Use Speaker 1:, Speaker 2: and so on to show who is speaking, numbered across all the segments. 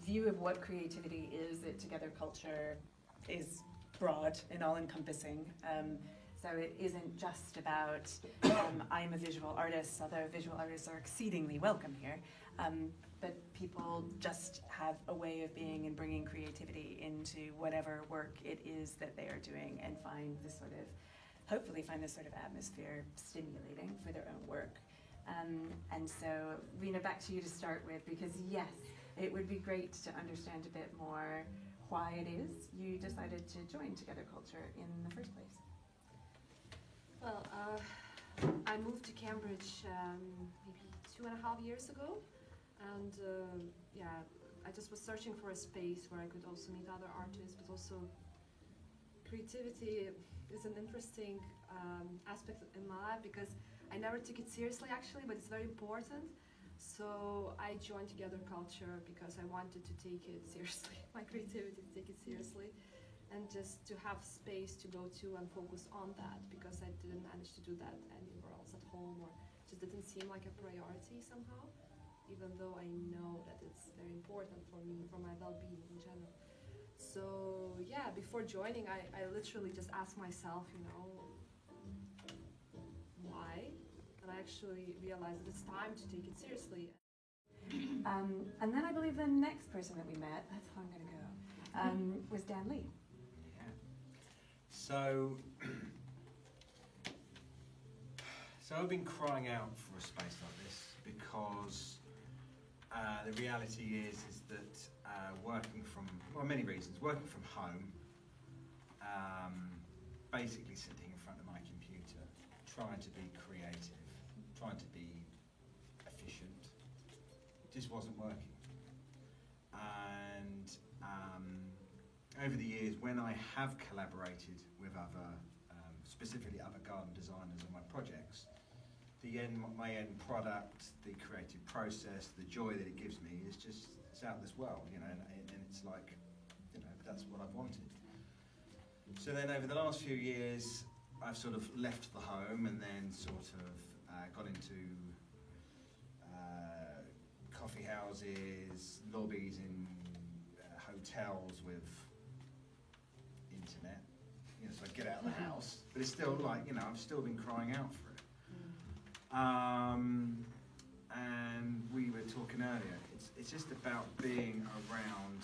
Speaker 1: view of what creativity is at Together Culture is broad and all-encompassing. So it isn't just about I'm a visual artist, although visual artists are exceedingly welcome here. But people just have a way of being and bringing creativity into whatever work it is that they are doing, and hopefully find this sort of atmosphere stimulating for their own work. And so, Rena, back to you to start with, because yes, it would be great to understand a bit more why it is you decided to join Together Culture in the first place.
Speaker 2: Well, I moved to Cambridge maybe 2.5 years ago, and I just was searching for a space where I could also meet other artists, but also creativity is an interesting aspect in my life, because I never took it seriously actually, but it's very important. So I joined Together Culture because I wanted to take it seriously, my creativity, to take it seriously, and just to have space to go to and focus on that, because I didn't manage to do that anywhere else at home, or just didn't seem like a priority somehow, even though I know that it's very important for me, for my well-being in general. So yeah, before joining, I literally just asked myself, why? And I actually realized that it's time to take it seriously.
Speaker 1: And then I believe the next person that we met, that's how I'm going to go, was Dan Lee.
Speaker 3: Yeah. So I've been crying out for a space like this because the reality is that working from, many reasons, working from home, basically sitting in front of my computer, trying to be creative, trying to be efficient, just wasn't working. And over the years, when I have collaborated with other, specifically other garden designers on my projects, my end product, the creative process, the joy that it gives me is just, it's out of this world, and it's like, that's what I've wanted. So then over the last few years, I've sort of left the home and then sort of got into coffee houses, lobbies in hotels with internet, so I get out of the house, but it's still like, I've still been crying out for it. And we were talking earlier, it's just about being around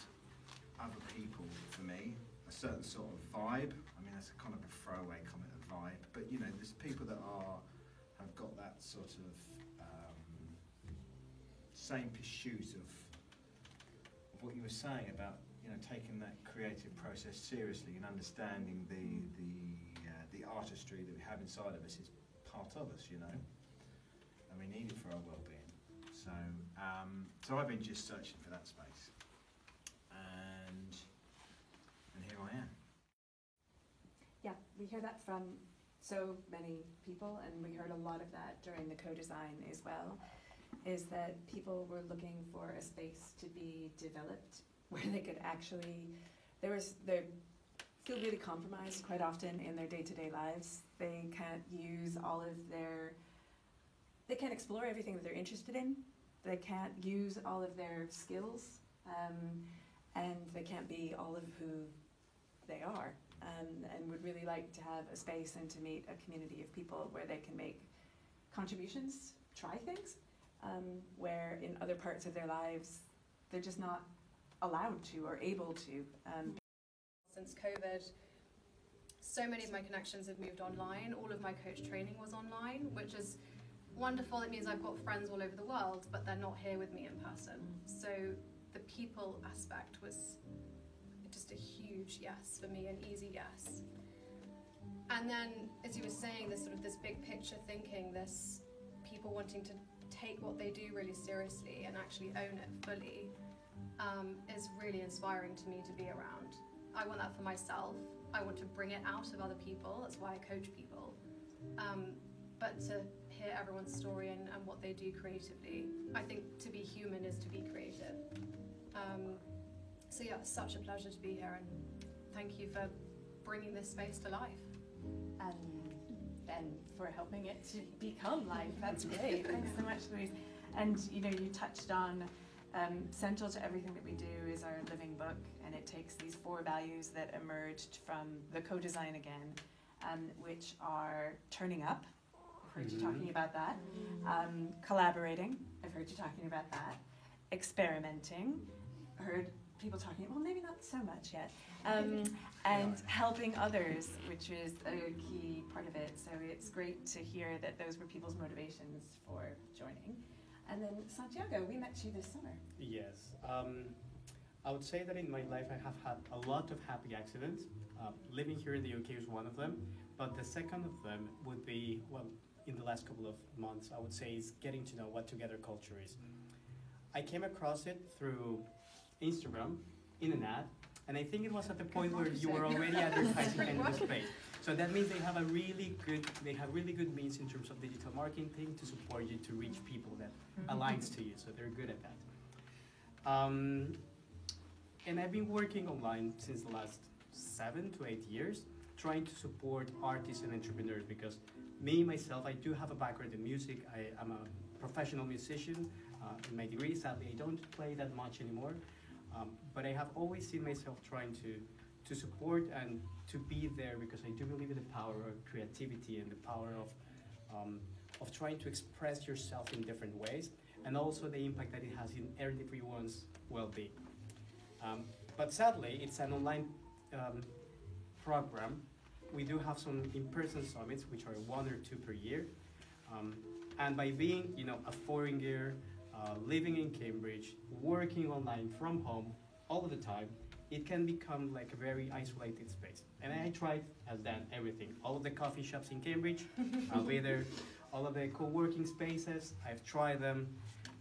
Speaker 3: other people for me, a certain sort of vibe. I mean, that's a kind of a throwaway comment of vibe, but there's people that have got that sort of same pursuit of what you were saying about taking that creative process seriously and understanding the artistry that we have inside of us is part of us, and we need it for our well-being. So I've been just searching for that space, and here I am.
Speaker 1: Yeah, we hear that from so many people, and we heard a lot of that during the co-design as well, is that people were looking for a space to be developed where they could actually, they feel really compromised quite often in their day-to-day lives. They can't use they can't explore everything that they're interested in. They can't use all of their skills, and they can't be all of who they are, and would really like to have a space and to meet a community of people where they can make contributions, try things, where in other parts of their lives they're just not allowed to or able to.
Speaker 4: Since COVID, so many of my connections have moved online. All of my coach training was online, which is wonderful. It means I've got friends all over the world, but they're not here with me in person. So the people aspect was just a huge yes for me, an easy yes. And then, as you were saying, this big picture thinking, this people wanting to take what they do really seriously and actually own it fully, is really inspiring to me to be around. I want that for myself. I want to bring it out of other people. That's why I coach people. But to hear everyone's story and what they do creatively, I think to be human is to be creative. So yeah, it's such a pleasure to be here, and thank you for bringing this space to life.
Speaker 1: And for helping it to become life. That's great. Thanks so much, Louise. And you touched on Central to everything that we do is our living book, and it takes these 4 values that emerged from the co-design again, which are turning up. I've heard you talking about that. Collaborating. I've heard you talking about that. Experimenting. Heard people talking, well, maybe not so much yet. And helping others, which is a key part of it. So it's great to hear that those were people's motivations for joining. And then Santiago, we met you this summer.
Speaker 5: Yes. I would say that in my life I have had a lot of happy accidents. Living here in the UK is one of them, but the second of them would be, well, in the last couple of months, I would say, is getting to know what Together Culture is. I came across it through Instagram in an ad, and I think it was at the point where you were already advertising in the space. So that means they have really good means in terms of digital marketing to support you to reach people that aligns to you. So they're good at that. And I've been working online since the last 7 to 8 years, trying to support artists and entrepreneurs, because myself, I do have a background in music. I'm a professional musician in my degree. Sadly, I don't play that much anymore. But I have always seen myself trying to support and to be there, because I do believe in the power of creativity and the power of trying to express yourself in different ways, and also the impact that it has in everyone's well-being. But sadly, it's an online program. We do have some in-person summits, which are 1 or 2 per year. And by being, a foreigner, living in Cambridge, working online from home all of the time, it can become like a very isolated space. And I tried, as done everything. All of the coffee shops in Cambridge, I'll be there. All of the co-working spaces, I've tried them.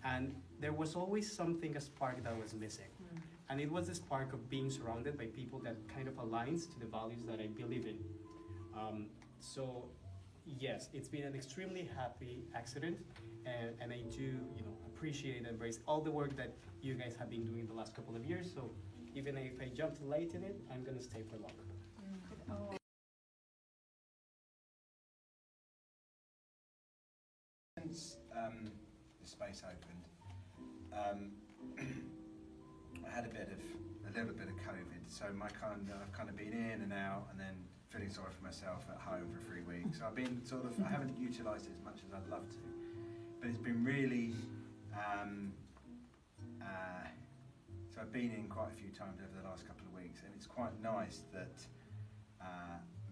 Speaker 5: And there was always something, a spark that was missing. And it was the spark of being surrounded by people that kind of aligns to the values that I believe in. So yes, it's been an extremely happy accident, and I do, appreciate and embrace all the work that you guys have been doing the last couple of years. So even if I jumped late in it, I'm gonna stay for long.
Speaker 3: Since the space opened, I had a little bit of COVID, so I've kind of been in and out, and then feeling sorry for myself at home for 3 weeks. So I've been I haven't utilised it as much as I'd love to, but it's been really. So I've been in quite a few times over the last couple of weeks, and it's quite nice that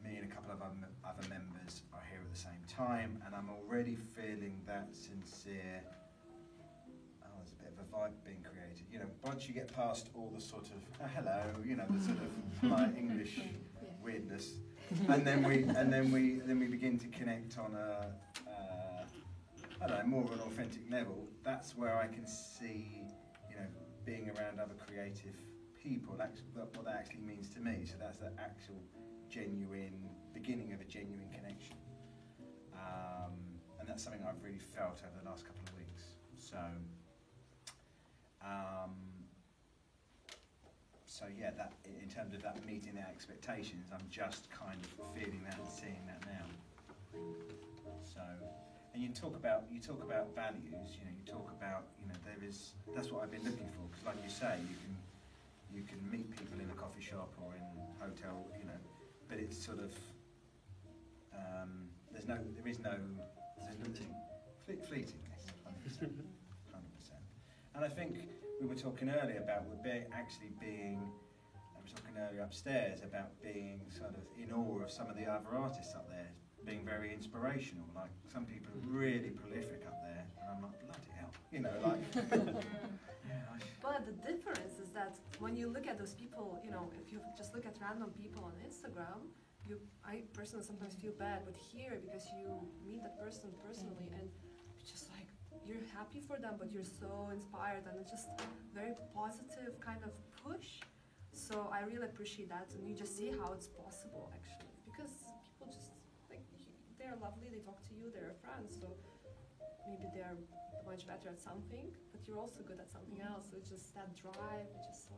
Speaker 3: me and a couple of other members are here at the same time, and I'm already feeling that sincere. There's a bit of a vibe being created. Once you get past all the sort of hello, the sort of polite English weirdness, and then we begin to connect on a more of an authentic level. That's where I can see, being around other creative people, what that actually means to me. So that's the actual genuine beginning of a genuine connection, and that's something I've really felt over the last couple of weeks. So yeah, that in terms of that meeting their expectations, I'm just kind of feeling that and seeing that now. So, and you talk about values. You talk about that's what I've been looking for, because like you say, you can meet people in a coffee shop or in a hotel, but it's sort of there's fleetingness, 100%. And I think we were talking earlier about I was talking earlier upstairs about being sort of in awe of some of the other artists up there, being very inspirational. Like, some people are really prolific up there, and I'm like, bloody hell,
Speaker 2: But the difference is that when you look at those people, if you just look at random people on Instagram, I personally sometimes feel bad, but here, because you meet that person personally, and it's just like, you're happy for them, but you're so inspired, and it's just very positive kind of push. So I really appreciate that, and you just see how it's possible, actually, because people just, they're lovely, they talk to you, they're friends, so maybe they're much better at something, but you're also good at something else. So it's just that drive, which is so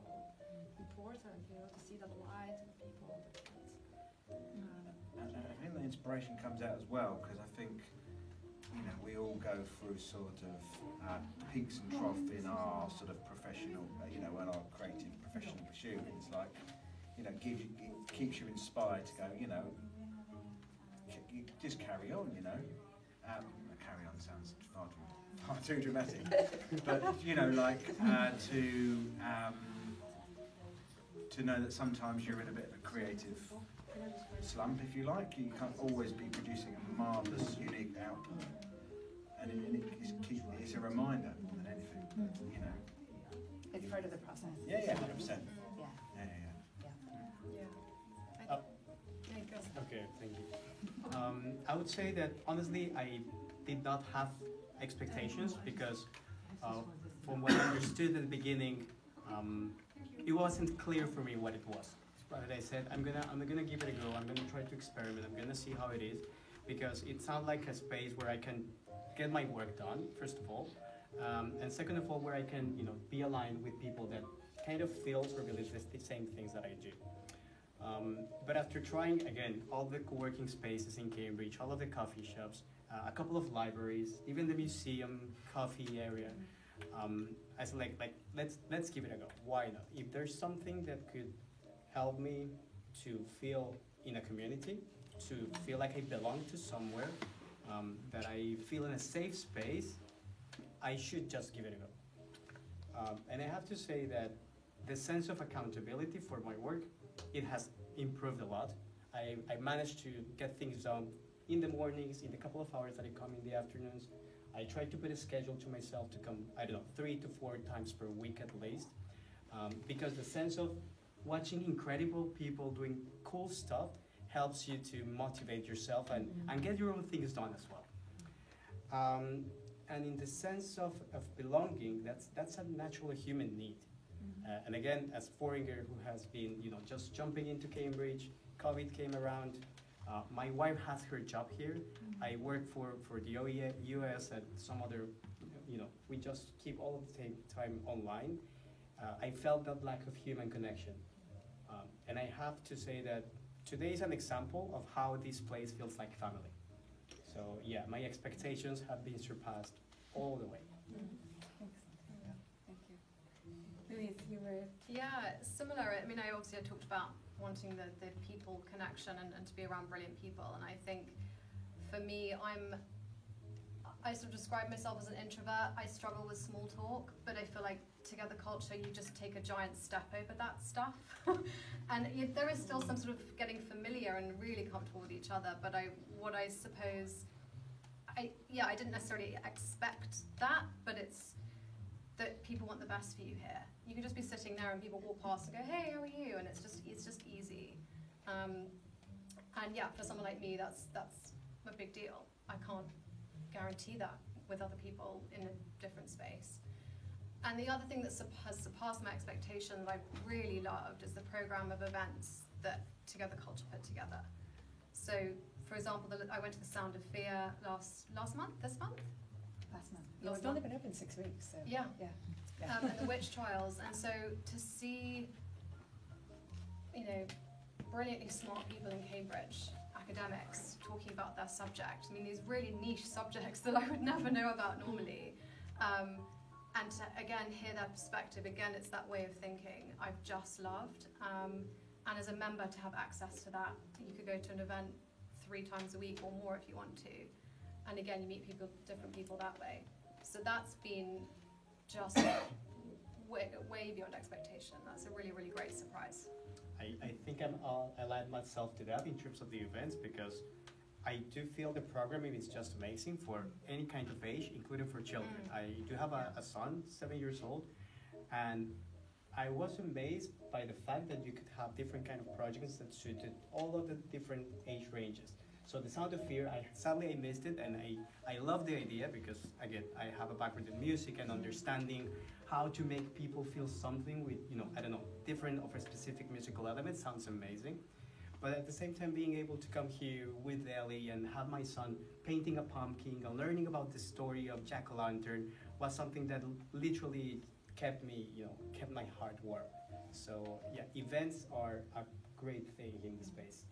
Speaker 2: important, to see that light in people.
Speaker 3: And I think the inspiration comes out as well, because I think you know, we all go through sort of peaks and troughs in our sort of professional, you know, in our creative professional pursuit. It's like, you know, it keeps you inspired to go, you know, you just carry on, you know. Carry on sounds far too dramatic, but you know, like to know that sometimes you're in a bit of a creative slump, if you like. You can't always be producing a marvellous, unique output, and it's a reminder more than anything, you know.
Speaker 1: It's part of the process.
Speaker 3: Yeah, 100%.
Speaker 1: Yeah.
Speaker 3: Yeah.
Speaker 2: Yeah. Yeah, go.
Speaker 5: Okay, thank you. I would say that honestly, I did not have expectations because from what I understood at the beginning, it wasn't clear for me what it was. But I said, I'm gonna give it a go. I'm gonna try to experiment. I'm gonna see how it is, because it sounds like a space where I can get my work done, first of all, and second of all, where I can, you know, be aligned with people that kind of feels or believes the same things that I do. But after trying again all the co-working spaces in Cambridge, all of the coffee shops, a couple of libraries, even the museum, coffee area, I said like let's give it a go. Why not? If there's something that could help me to feel in a community, to feel like I belong to somewhere, that I feel in a safe space, I should just give it a go. And I have to say that the sense of accountability for my work, it has improved a lot. I managed to get things done in the mornings, in the couple of hours that I come in the afternoons. I try to put a schedule to myself to come, 3 to 4 times per week at least, because the sense of watching incredible people doing cool stuff helps you to motivate yourself and get your own things done as well. And in the sense of belonging, that's a natural human need. And again, as foreigner who has been, just jumping into Cambridge, COVID came around. My wife has her job here. I work for the US and some other, we just keep all of the time online. I felt that lack of human connection. And I have to say that today is an example of how this place feels like family. So yeah, my expectations have been surpassed all the way.
Speaker 1: Thank you. Louise, you were...
Speaker 4: Yeah, similar. I mean, I talked about wanting the people connection and to be around brilliant people. And I think for me, I sort of describe myself as an introvert. I struggle with small talk, but I feel like Together Culture, you just take a giant step over that stuff. And there is still some sort of getting familiar and really comfortable with each other. But I didn't necessarily expect that, but it's that people want the best for you here. You can just be sitting there and people walk past and go, hey, how are you? And it's just easy. And yeah, for someone like me, that's a big deal. I can't guarantee that with other people in a different space. And the other thing that has surpassed my expectation that I've really loved is the program of events that Together Culture put together. So, for example, I went to the Sound of Fear last month, this month?
Speaker 1: Last month.
Speaker 6: It's only been open 6 weeks, so.
Speaker 4: Yeah.
Speaker 6: Yeah.
Speaker 4: And the witch trials. And so to see, brilliantly smart people in Cambridge, academics, talking about their subject. I mean, these really niche subjects that I would never know about normally. And to, again, hear their perspective. Again, it's that way of thinking I've just loved. And as a member, to have access to that, you could go to an event 3 times a week or more if you want to. And again, you meet different people that way. So that's been just way beyond expectation. That's a really, really great surprise.
Speaker 5: I think I'll add myself to that in terms of the events, because I do feel the programming is just amazing for any kind of age, including for children. I do have a son, 7 years old, and I was amazed by the fact that you could have different kind of projects that suited all of the different age ranges. So the Sound of Fear, sadly I missed it, and I love the idea because, again, I have a background in music and understanding how to make people feel something with, different of a specific musical element sounds amazing. But at the same time, being able to come here with Ellie and have my son painting a pumpkin and learning about the story of Jack-o'-lantern was something that literally kept my heart warm. So yeah, events are a great thing in the space.